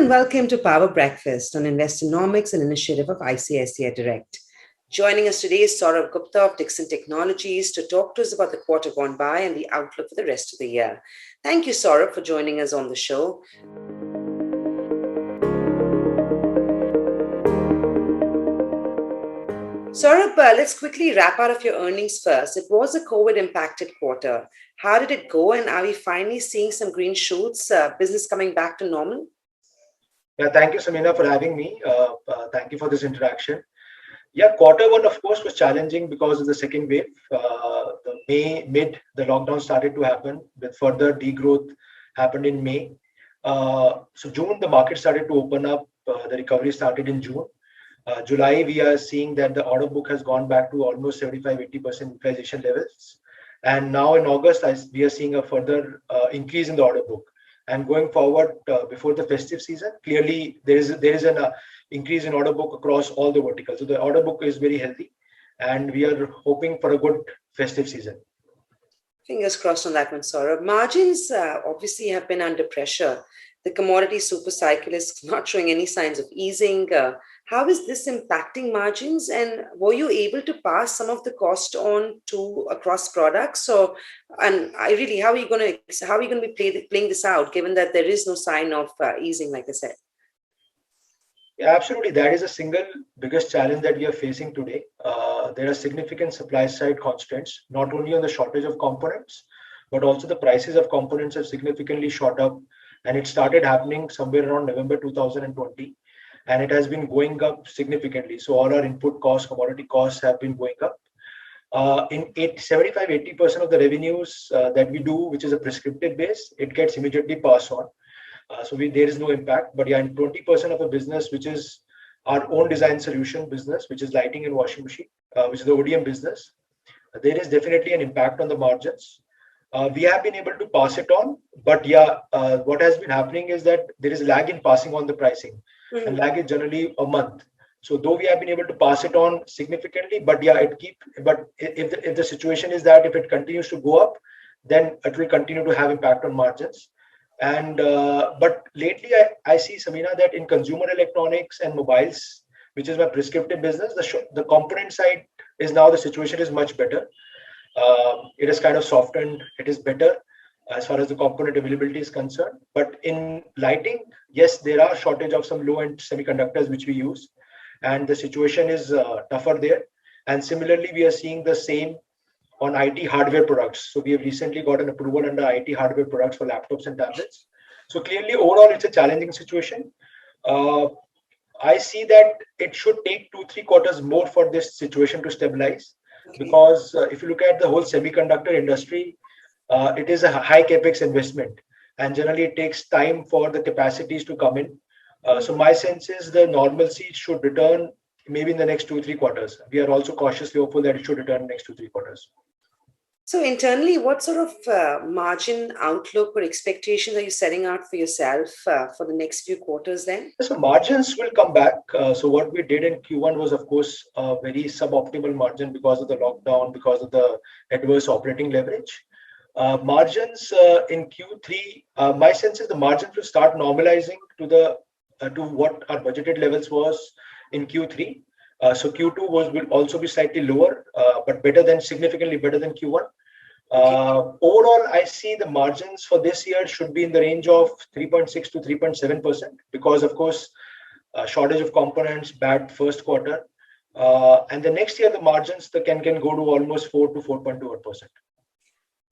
and welcome to Power Breakfast on Investonomics, an initiative of ICICI Direct. Joining us today is Saurabh Gupta of Dixon Technologies to talk to us about the quarter gone by and the outlook for the rest of the year. Thank you, Saurabh, for joining us on the show. Saurabh, let's quickly wrap out of your earnings first. It was a COVID-impacted quarter. How did it go, and are we finally seeing some green shoots, business coming back to normal? Yeah, thank you, Samina, for having me. Thank you for this interaction. Yeah, quarter one, of course, was challenging because of the second wave. The lockdown started to happen with further degrowth happened in May. So June, the market started to open up. The recovery started in June. July, we are seeing that the order book has gone back to almost 75-80% utilization levels. And now in August, we are seeing a further increase in the order book. And going forward, before the festive season, clearly there is an increase in order book across all the verticals. So the order book is very healthy, and we are hoping for a good festive season. Fingers crossed on that one, Saurabh. Margins obviously have been under pressure. The commodity super cycle is not showing any signs of easing. How is this impacting margins? And were you able to pass some of the cost on to across products? So, and how are you going to be playing this out, given that there is no sign of easing, like I said? Yeah, absolutely. That is a single biggest challenge that we are facing today. There are significant supply side constraints, not only on the shortage of components, but also the prices of components have significantly shot up. And it started happening somewhere around November 2020. And it has been going up significantly. So all our input costs, commodity costs have been going up. In 75-80% of the revenues that we do, which is a prescriptive base, it gets immediately passed on. So there is no impact. But yeah, in 20% of a business, which is our own design solution business, which is lighting and washing machine, which is the ODM business, there is definitely an impact on the margins. We have been able to pass it on, but yeah, what has been happening is that there is lag in passing on the pricing, and lag is generally a month. So though we have been able to pass it on significantly, but yeah, if the situation is that if it continues to go up, then it will continue to have impact on margins. And but lately, I see, Samina, that in consumer electronics and mobiles, which is my prescriptive business, the component side is now the situation is much better. It is kind of softened. It is better as far as the component availability is concerned. But in lighting, yes, there are shortage of some low-end semiconductors which we use, and the situation is tougher there. And similarly, we are seeing the same on IT hardware products. So we have recently got an approval under IT hardware products for laptops and tablets. So clearly, overall, it's a challenging situation. I see that it should take 2-3 quarters more for this situation to stabilize. Because if you look at the whole semiconductor industry, it is a high capex investment, and generally it takes time for the capacities to come in. So my sense is the normalcy should return maybe in the next 2-3 quarters. We are also cautiously hopeful that it should return in the next 2-3 quarters. So internally, what sort of margin outlook or expectations are you setting out for yourself for the next few quarters then? So margins will come back. So what we did in Q1 was, of course, a very suboptimal margin because of the lockdown, because of the adverse operating leverage. Margins in Q3, my sense is the margins will start normalizing to what our budgeted levels was in Q3. So Q2 will also be slightly lower, but significantly better than Q1. Overall, I see the margins for this year should be in the range of 3.6 to 3.7% because, of course, shortage of components, bad first quarter. And the next year, the margins can go to almost 4 to 4.2%.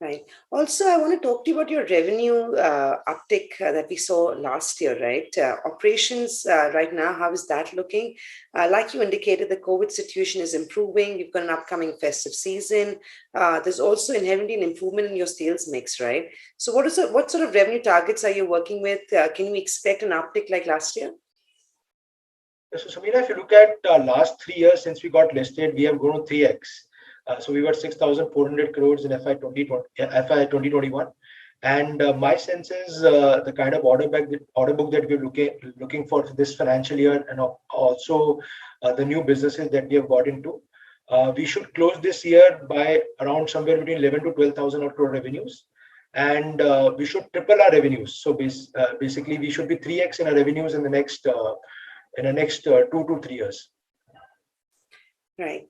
Right. Also, I want to talk to you about your revenue uptick that we saw last year, right? Operations right now, how is that looking? Like you indicated, the COVID situation is improving. You've got an upcoming festive season. There's also inherently an improvement in your sales mix, right? So what sort of revenue targets are you working with? Can we expect an uptick like last year? So, Samira, if you look at last 3 years since we got listed, we have grown 3x. So we were 6,400 crores in FY 2021. And my sense is the kind of order book that we're looking for this financial year, and also the new businesses that we have got into, we should close this year by around somewhere between 11 to 12,000 crore revenues. and we should triple our revenues. So basically, we should be 3x in our revenues in the next 2 to 3 years. Right.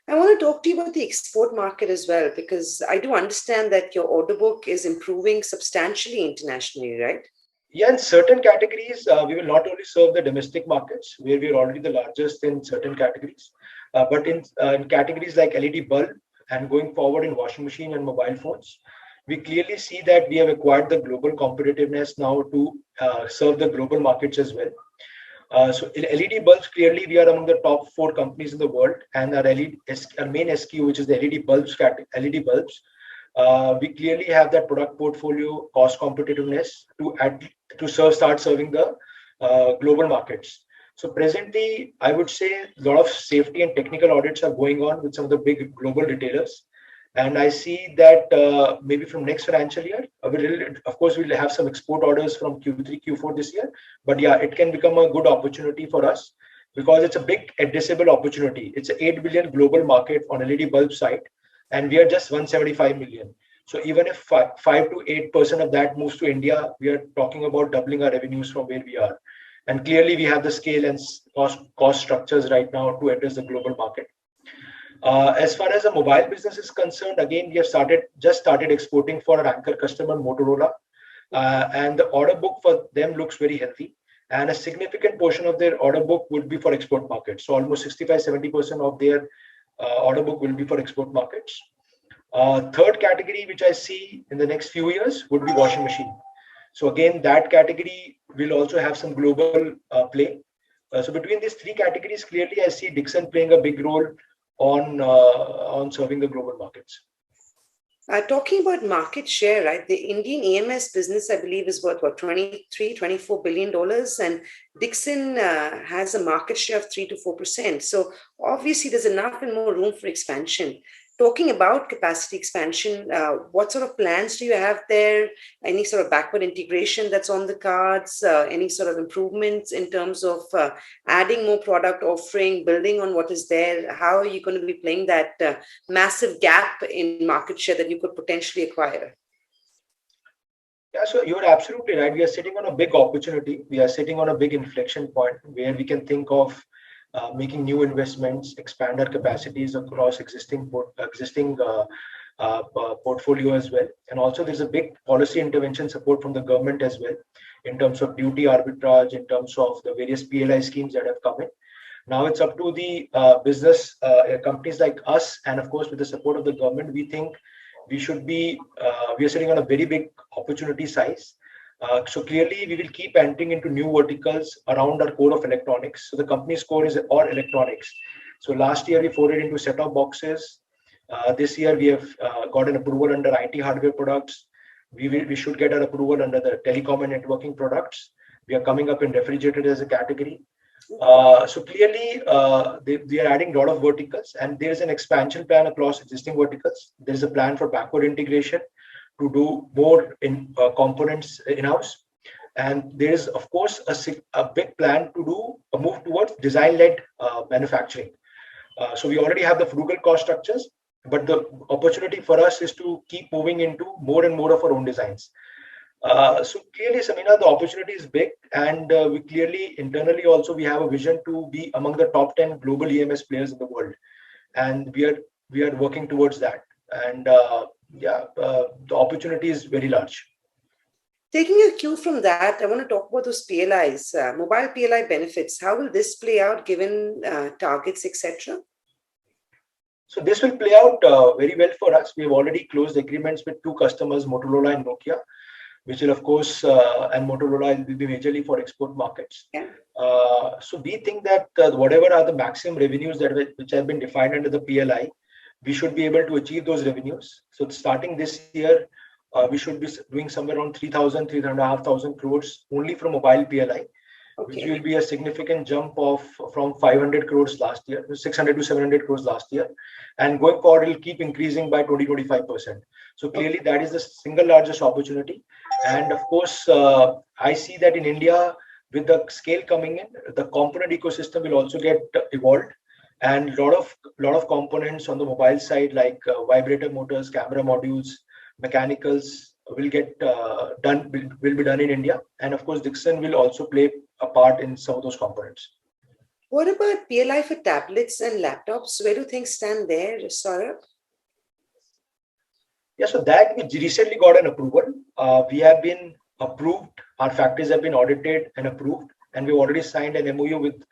I want to talk to you about the export market as well, because I do understand that your order book is improving substantially internationally, right? Yeah, in certain categories, we will not only serve the domestic markets where we are already the largest in certain categories, but in categories like LED bulb and going forward in washing machine and mobile phones, we clearly see that we have acquired the global competitiveness now to serve the global markets as well. So in LED bulbs, clearly we are among the top 4 companies in the world, and our main SKU, which is the LED bulbs, we clearly have that product portfolio, cost competitiveness start serving the global markets. So presently, I would say a lot of safety and technical audits are going on with some of the big global retailers. And I see that maybe from next financial year, of course, we'll have some export orders from Q3, Q4 this year. But yeah, it can become a good opportunity for us because it's a big addressable opportunity. It's an 8 billion global market on LED bulb side, and we are just 175 million. So even if 5 to 8% of that moves to India, we are talking about doubling our revenues from where we are. And clearly, we have the scale and cost structures right now to address the global market. As far as the mobile business is concerned, again, we have just started exporting for our anchor customer, Motorola. And the order book for them looks very healthy. And a significant portion of their order book would be for export markets. So almost 65-70% of their order book will be for export markets. Third category, which I see in the next few years, would be washing machine. So again, that category will also have some global play. So between these 3 categories, clearly I see Dixon playing a big role on serving the global markets. Talking about market share, right? The Indian EMS business, I believe, is worth what, $24 billion, and Dixon has a market share of 3 to 4%. So obviously, there's enough and more room for expansion. Talking about capacity expansion, what sort of plans do you have there? Any sort of backward integration that's on the cards? Any sort of improvements in terms of adding more product offering, building on what is there? How are you going to be playing that massive gap in market share that you could potentially acquire? Yeah, so you're absolutely right. We are sitting on a big opportunity. We are sitting on a big inflection point where we can think of making new investments, expand our capacities across existing portfolio as well. And also there's a big policy intervention support from the government as well in terms of duty arbitrage, in terms of the various PLI schemes that have come in. Now it's up to the business companies like us, and of course with the support of the government, we think we are sitting on a very big opportunity size. So clearly, we will keep entering into new verticals around our core of electronics. So the company's core is all electronics. So last year, we forayed into set-top boxes. This year, we have got an approval under IT hardware products. We should get an approval under the telecom and networking products. We are coming up in refrigerated as a category. So clearly, we are adding a lot of verticals, and there is an expansion plan across existing verticals. There is a plan for backward integration to do more in components in-house. And there is, of course, a big plan to do a move towards design-led manufacturing. So we already have the frugal cost structures, but the opportunity for us is to keep moving into more and more of our own designs. So clearly, Samina, the opportunity is big, and we clearly internally also we have a vision to be among the top 10 global EMS players in the world, and we are working towards that. And the opportunity is very large. Taking a cue from that, I want to talk about those PLIs, mobile PLI benefits. How will this play out given targets, etc.? So this will play out very well for us. We have already closed agreements with 2 customers, Motorola and Nokia, which will, of course, and Motorola will be majorly for export markets. Yeah. So we think that whatever are the maximum revenues which have been defined under the PLI, we should be able to achieve those revenues. So starting this year, we should be doing somewhere around 3,500 crores only from mobile PLI, which will be a significant jump from 500 crores last year, 600 to 700 crores last year. And going forward, it will keep increasing by 20-25%. So clearly, that is the single largest opportunity. And of course, I see that in India, with the scale coming in, the component ecosystem will also get evolved. And a lot of components on the mobile side, like vibrator motors, camera modules, mechanicals, will get done will be done in India, and of course Dixon will also play a part in some of those components. What about PLI for tablets and laptops? Where do things stand there, Saurabh? Yeah, so that we recently got an approval. We have been approved. Our factories have been audited and approved, and we've already signed an MOU with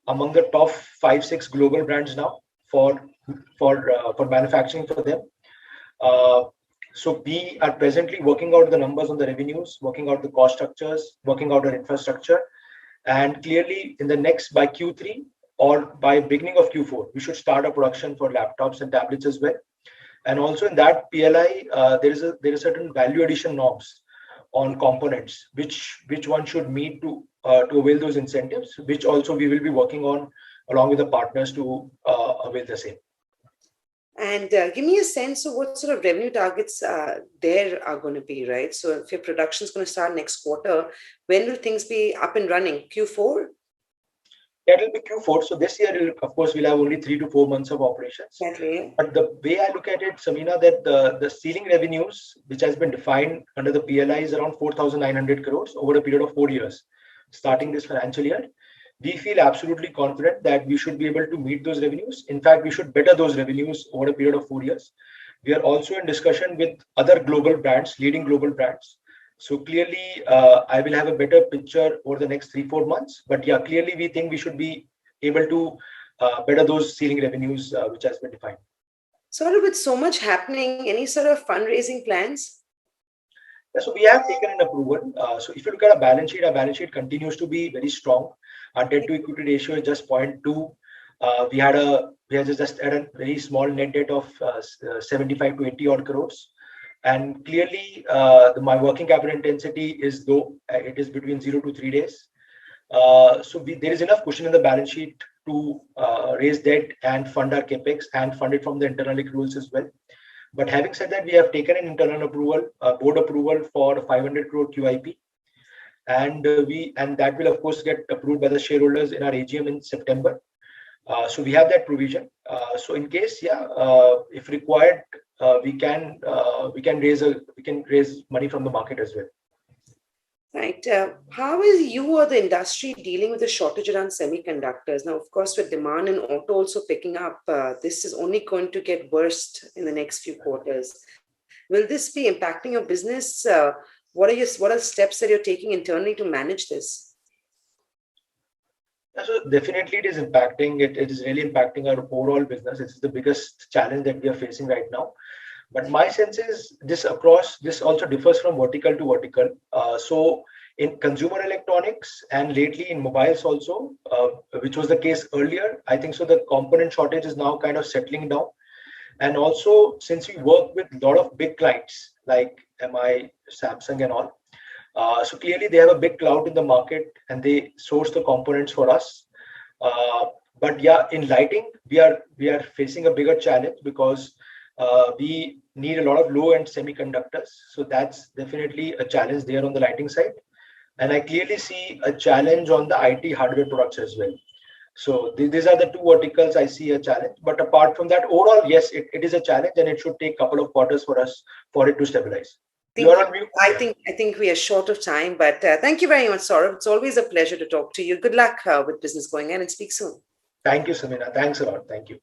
among the top 5-6 global brands now for manufacturing for them. So we are presently working out the numbers on the revenues, working out the cost structures, working out our infrastructure, and clearly in the next by Q3 or by beginning of Q4, we should start a production for laptops and tablets as well. And also in that PLI, there is certain value addition norms on components which one should meet to avail those incentives, which also we will be working on along with the partners to avail the same. And give me a sense of what sort of revenue targets there are going to be, right? So if your production is going to start next quarter, when will things be up and running? Q4? That will be Q4. So this year, of course, we'll have only 3 to 4 months of operations. Exactly. But the way I look at it, Samina, that the ceiling revenues, which has been defined under the PLI, is around 4,900 crores over a period of 4 years, starting this financial year. We feel absolutely confident that we should be able to meet those revenues. In fact, we should better those revenues over a period of 4 years. We are also in discussion with other global brands, leading global brands. So clearly, I will have a better picture over the next 3-4 months. But yeah, clearly we think we should be able to better those ceiling revenues which has been defined. Sort of with so much happening, any sort of fundraising plans? Yeah, so we have taken an approval. So if you look at our balance sheet continues to be very strong. Our debt to equity ratio is just 0.2. We had just had a very small net debt of 75 to 80 odd crores. And clearly, my working capital intensity is low. It is between 0 to 3 days. So there is enough cushion in the balance sheet to raise debt and fund our capex and fund it from the internal accruals as well. But having said that, we have taken an internal approval, board approval for 500 crore QIP, and that will of course get approved by the shareholders in our AGM in September. So we have that provision. So in case, if required, we can raise money from the market as well. Right. How is you or the industry dealing with the shortage around semiconductors? Now, of course, with demand in auto also picking up, this is only going to get worse in the next few quarters. Will this be impacting your business? What are steps that you're taking internally to manage this? So definitely it is impacting. It is really impacting our overall business. It's the biggest challenge that we are facing right now. But my sense is this also differs from vertical to vertical. So in consumer electronics and lately in mobiles also, which was the case earlier, I think so the component shortage is now kind of settling down. And also since we work with a lot of big clients like MI, Samsung and all, so clearly they have a big clout in the market and they source the components for us. But yeah, in lighting, we are facing a bigger challenge because we need a lot of low-end semiconductors. So that's definitely a challenge there on the lighting side. And I clearly see a challenge on the IT hardware products as well. So these are the two verticals I see a challenge. But apart from that, overall, yes, it is a challenge and it should take a couple of quarters for it to stabilize. I think we are short of time, but thank you very much, Saurabh. It's always a pleasure to talk to you. Good luck with business going on and speak soon. Thank you, Samina. Thanks a lot. Thank you.